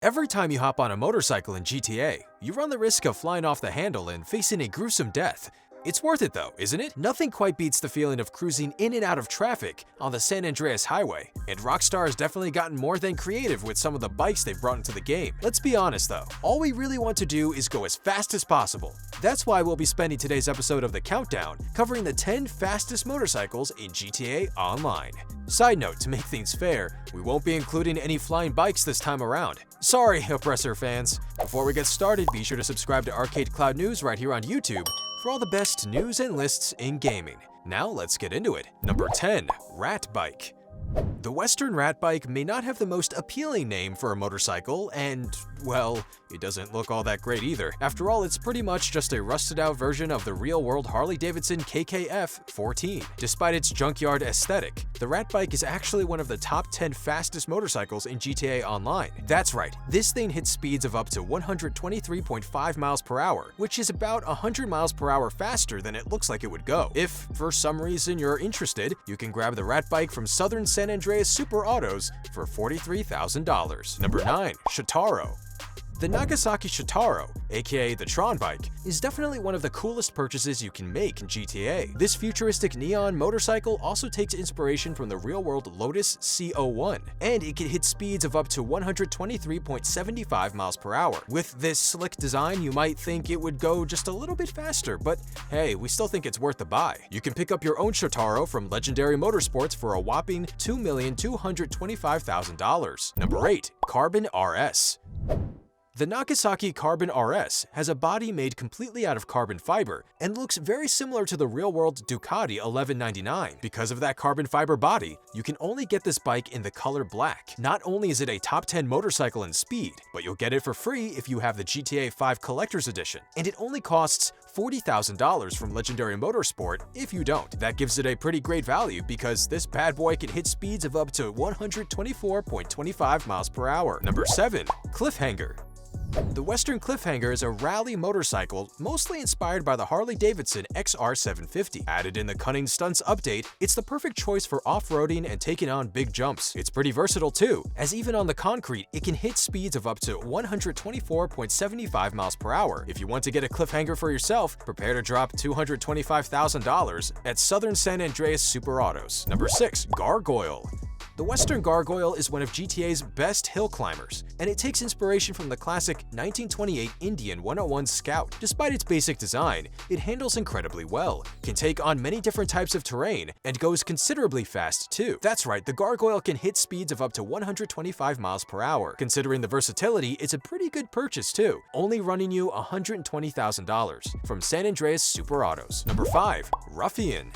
Every time you hop on a motorcycle in GTA, you run the risk of flying off the handle and facing a gruesome death. It's worth it though, isn't it? Nothing quite beats the feeling of cruising in and out of traffic on the San Andreas Highway, and Rockstar has definitely gotten more than creative with some of the bikes they've brought into the game. Let's be honest though, all we really want to do is go as fast as possible. That's why we'll be spending today's episode of The Countdown covering the 10 fastest motorcycles in GTA Online. Side note, to make things fair, we won't be including any flying bikes this time around. Sorry, Oppressor fans. Before we get started, be sure to subscribe to ArcadeCloud News right here on YouTube for all the best news and lists in gaming. Now let's get into it. Number 10. Rat Bike. The Western Rat Bike may not have the most appealing name for a motorcycle, and, well, it doesn't look all that great either. After all, it's pretty much just a rusted-out version of the real-world Harley-Davidson KKF-14. Despite its junkyard aesthetic, the Rat Bike is actually one of the top 10 fastest motorcycles in GTA Online. That's right, this thing hits speeds of up to 123.5 miles per hour, which is about 100 miles per hour faster than it looks like it would go. If, for some reason, you're interested, you can grab the Rat Bike from Southern San Andreas Super Autos for $43,000. Number 9. Shotaro. The Nagasaki Shotaro, aka the Tron bike, is definitely one of the coolest purchases you can make in GTA. This futuristic neon motorcycle also takes inspiration from the real-world Lotus C01, and it can hit speeds of up to 123.75 miles per hour. With this slick design, you might think it would go just a little bit faster, but hey, we still think it's worth the buy. You can pick up your own Shotaro from Legendary Motorsports for a whopping $2,225,000. Number 8. Carbon RS. The Nagasaki Carbon RS has a body made completely out of carbon fiber and looks very similar to the real-world Ducati 1199. Because of that carbon fiber body, you can only get this bike in the color black. Not only is it a top 10 motorcycle in speed, but you'll get it for free if you have the GTA 5 Collector's Edition, and it only costs $40,000 from Legendary Motorsport if you don't. That gives it a pretty great value because this bad boy can hit speeds of up to 124.25 miles per hour. Number 7. CLIFFHANGER. The Western CLIFFHANGER is a rally motorcycle mostly inspired by the Harley-Davidson XR750. Added in the Cunning Stunts update, it's the perfect choice for off-roading and taking on big jumps. It's pretty versatile too, as even on the concrete, it can hit speeds of up to 124.75 miles per hour. If you want to get a CLIFFHANGER for yourself, prepare to drop $225,000 at Southern San Andreas Super Autos. Number 6. Gargoyle. The Western Gargoyle is one of GTA's best hill climbers, and it takes inspiration from the classic 1928 Indian 101 Scout. Despite its basic design, it handles incredibly well, can take on many different types of terrain, and goes considerably fast too. That's right, the Gargoyle can hit speeds of up to 125 miles per hour. Considering the versatility, it's a pretty good purchase too, only running you $120,000 from San Andreas Super Autos. Number 5. Ruffian.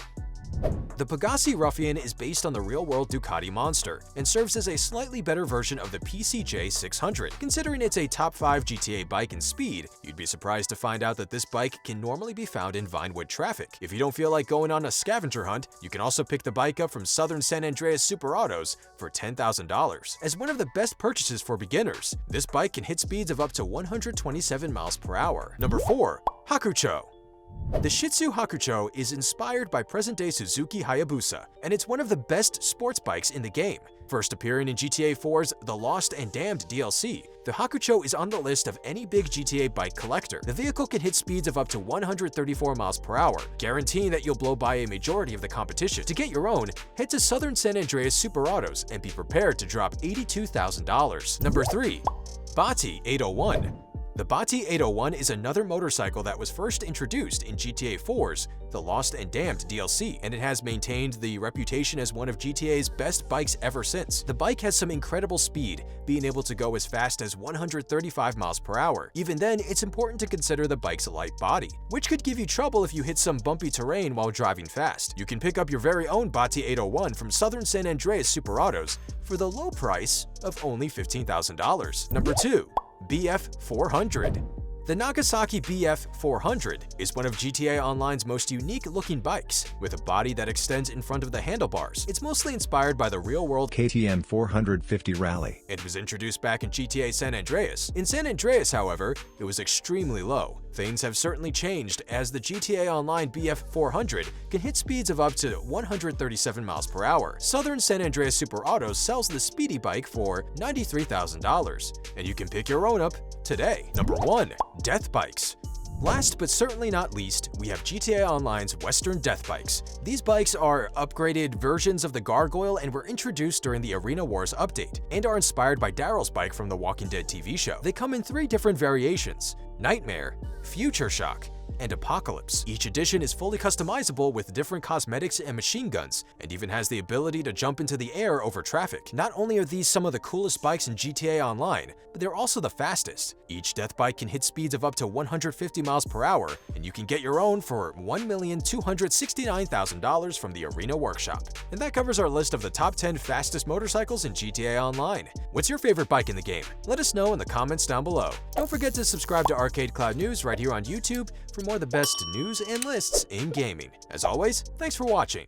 The Pegassi Ruffian is based on the real-world Ducati Monster and serves as a slightly better version of the PCJ 600. Considering it's a top 5 GTA bike in speed, you'd be surprised to find out that this bike can normally be found in Vinewood traffic. If you don't feel like going on a scavenger hunt, you can also pick the bike up from Southern San Andreas Super Autos for $10,000. As one of the best purchases for beginners, this bike can hit speeds of up to 127 miles per hour. Number 4. HAKUCHOU. The Shih Tzu HAKUCHOU is inspired by present-day Suzuki Hayabusa, and it's one of the best sports bikes in the game. First appearing in GTA 4's The Lost and Damned DLC, the HAKUCHOU is on the list of any big GTA bike collector. The vehicle can hit speeds of up to 134 miles per hour, guaranteeing that you'll blow by a majority of the competition. To get your own, head to Southern San Andreas Super Autos and be prepared to drop $82,000. Number 3. Bati 801. The Bati 801 is another motorcycle that was first introduced in GTA 4's The Lost and Damned DLC, and it has maintained the reputation as one of GTA's best bikes ever since. The bike has some incredible speed, being able to go as fast as 135 miles per hour. Even then, it's important to consider the bike's light body, which could give you trouble if you hit some bumpy terrain while driving fast. You can pick up your very own Bati 801 from Southern San Andreas Super Autos for the low price of only $15,000. Number 2. BF 400. The Nagasaki BF400 is one of GTA Online's most unique-looking bikes, with a body that extends in front of the handlebars. It's mostly inspired by the real-world KTM 450 Rally. It was introduced back in GTA San Andreas. In San Andreas, however, it was extremely low. Things have certainly changed as the GTA Online BF400 can hit speeds of up to 137 miles per hour. Southern San Andreas Super Autos sells the speedy bike for $93,000, and you can pick your own up today. Number 1. Deathbikes. Last but certainly not least, we have GTA Online's Western Deathbikes. These bikes are upgraded versions of the Gargoyle and were introduced during the Arena Wars update, and are inspired by Daryl's bike from the Walking Dead TV show. They come in 3 different variations: Nightmare, Future Shock, and Apocalypse. Each edition is fully customizable with different cosmetics and machine guns, and even has the ability to jump into the air over traffic. Not only are these some of the coolest bikes in GTA Online, but they're also the fastest. Each death bike can hit speeds of up to 150 miles per hour, and you can get your own for $1,269,000 from the Arena Workshop. And that covers our list of the top 10 fastest motorcycles in GTA Online. What's your favorite bike in the game? Let us know in the comments down below. Don't forget to subscribe to ArcadeCloud News right here on YouTube for more of the best news and lists in gaming. As always, thanks for watching.